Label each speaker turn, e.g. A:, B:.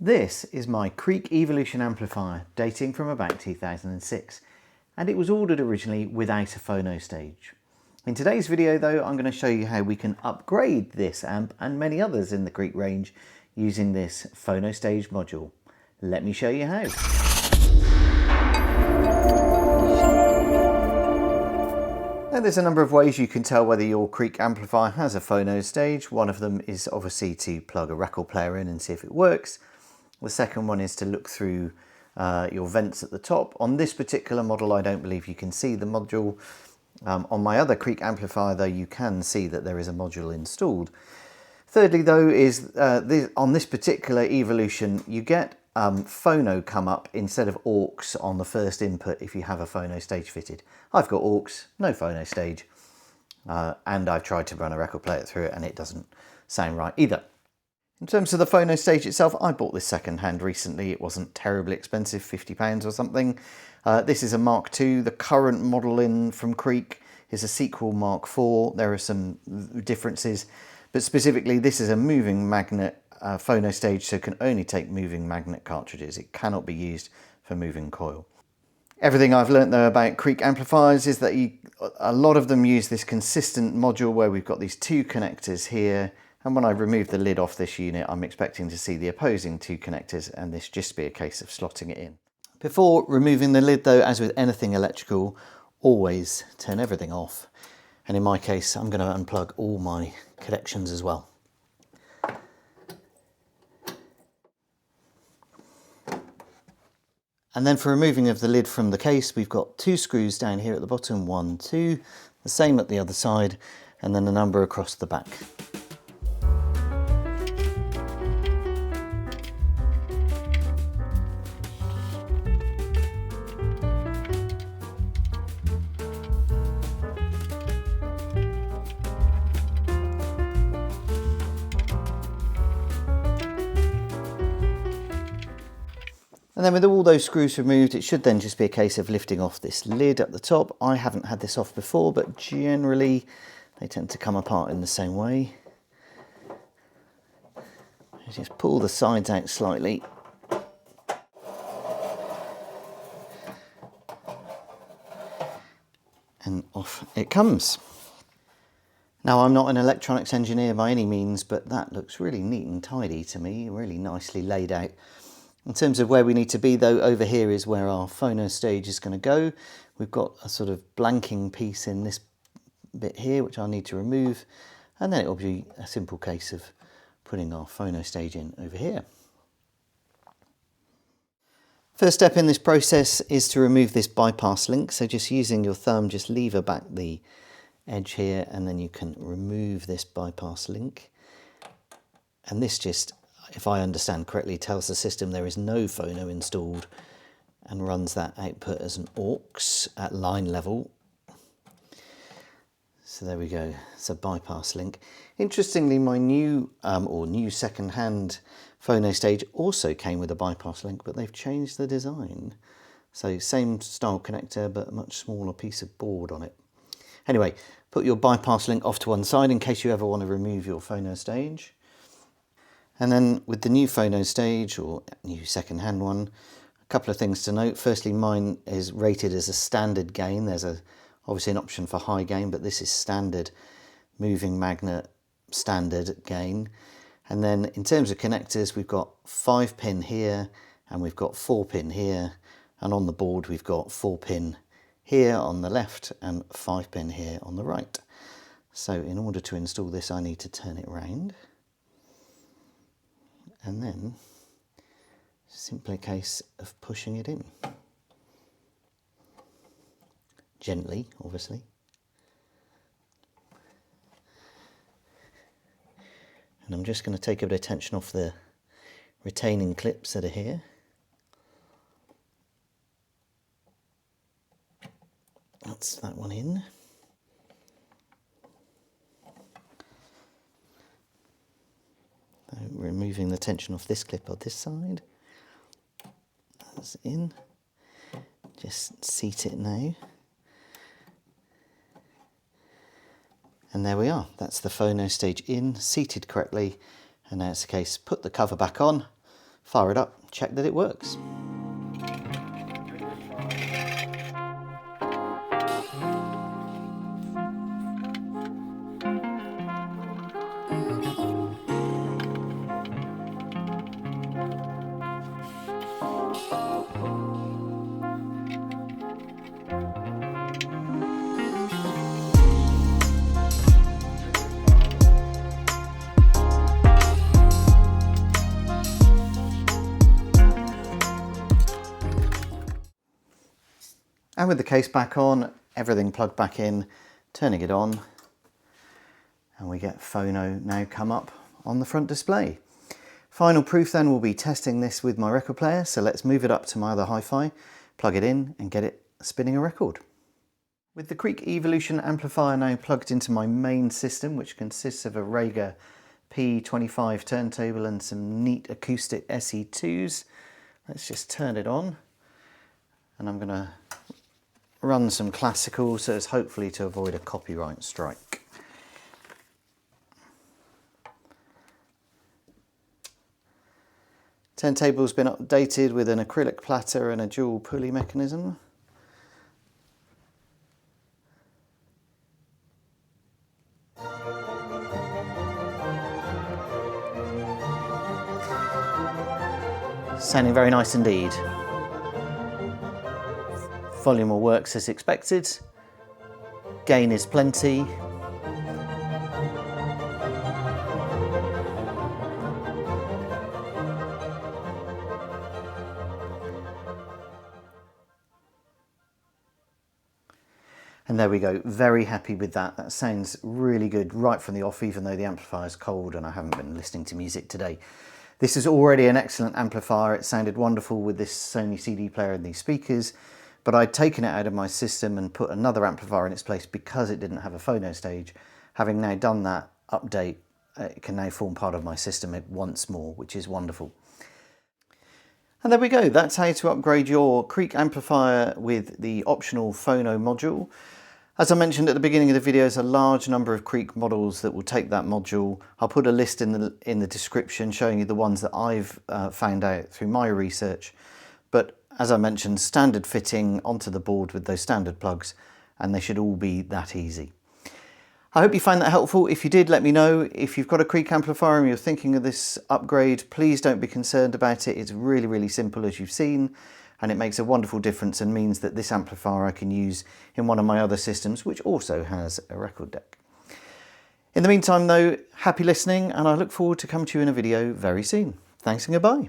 A: This is my Creek Evolution amplifier dating from about 2006, and it was ordered originally without a phono stage. In today's video though, I'm going to show you how we can upgrade this amp and many others in the Creek range using this phono stage module. Let me show you how. Now, there's a number of ways you can tell whether your Creek amplifier has a phono stage. One of them is obviously to plug a record player in and see if it works. The second one is to look through your vents at the top. On this particular model, I don't believe you can see the module. On my other Creek amplifier, though, you can see that there is a module installed. Thirdly, though, is on this particular Evolution, you get phono come up instead of aux on the first input if you have a phono stage fitted. I've got aux, no phono stage, and I've tried to run a record player through it and it doesn't sound right either. In terms of the phono stage itself, I bought this second hand recently. It wasn't terribly expensive, £50 or something. This is a Mark II. The current model in from Creek is a Sequel Mk2. There are some differences, but specifically this is a moving magnet phono stage, so it can only take moving magnet cartridges. It cannot be used for moving coil. Everything I've learnt though about Creek amplifiers is that a lot of them use this consistent module where we've got these two connectors here, and when I remove the lid off this unit, I'm expecting to see the opposing two connectors, and this just be a case of slotting it in. Before removing the lid though, as with anything electrical, always turn everything off. And in my case, I'm going to unplug all my connections as well. And then for removing of the lid from the case, we've got two screws down here at the bottom, 1, 2, the same at the other side, and then a number across the back. And then with all those screws removed, it should then just be a case of lifting off this lid at the top. I haven't had this off before, but generally they tend to come apart in the same way. Just pull the sides out slightly. And off it comes. Now, I'm not an electronics engineer by any means, but that looks really neat and tidy to me, really nicely laid out. In terms of where we need to be though, over here is where our phono stage is going to go. We've got a sort of blanking piece in this bit here, which I'll need to remove. And then it will be a simple case of putting our phono stage in over here. First step in this process is to remove this bypass link. So just using your thumb, just lever back the edge here, and then you can remove this bypass link. And this just, if I understand correctly, tells the system there is no phono installed and runs that output as an aux at line level. So there we go, it's a bypass link. Interestingly, my new second-hand phono stage also came with a bypass link, but they've changed the design. So same style connector, but a much smaller piece of board on it. Anyway, put your bypass link off to one side in case you ever want to remove your phono stage. And then with the new phono stage, or new second-hand one, a couple of things to note. Firstly, mine is rated as a standard gain. There's obviously an option for high gain, but this is standard moving magnet standard gain. And then in terms of connectors, we've got 5-pin here, and we've got 4-pin here. And on the board, we've got 4-pin here on the left and 5-pin here on the right. So in order to install this, I need to turn it around. And then simply a case of pushing it in. Gently, obviously. And I'm just going to take a bit of tension off the retaining clips that are here. That's that one in. Removing the tension off this clip on this side. That's in. Just seat it now. And there we are. That's the phono stage in, seated correctly. And now it's a case, put the cover back on, fire it up, check that it works. And with the case back on, everything plugged back in, turning it on, and we get Phono now come up on the front display. Final proof then will be testing this with my record player, so let's move it up to my other hi-fi, plug it in and get it spinning a record. With the Creek Evolution amplifier now plugged into my main system, which consists of a Rega P25 turntable and some neat acoustic SE2s, let's just turn it on, and I'm going to run some classical so as hopefully to avoid a copyright strike. Turntable's been updated with an acrylic platter and a dual pulley mechanism. Sounding very nice indeed. Volume all works as expected. Gain is plenty. And there we go, very happy with that. That sounds really good right from the off, even though the amplifier is cold and I haven't been listening to music today. This is already an excellent amplifier. It sounded wonderful with this Sony CD player and these speakers. But I'd taken it out of my system and put another amplifier in its place because it didn't have a phono stage. Having now done that update, it can now form part of my system once more, which is wonderful. And there we go, that's how to upgrade your Creek amplifier with the optional phono module. As I mentioned at the beginning of the video, there's a large number of Creek models that will take that module. I'll put a list in the description showing you the ones that I've found out through my research. But as I mentioned, standard fitting onto the board with those standard plugs, and they should all be that easy. I hope you find that helpful. If you did, let me know. If you've got a Creek amplifier and you're thinking of this upgrade, please don't be concerned about it. It's really, really simple, as you've seen, and it makes a wonderful difference and means that this amplifier I can use in one of my other systems, which also has a record deck. In the meantime though, happy listening, and I look forward to coming to you in a video very soon. Thanks and goodbye.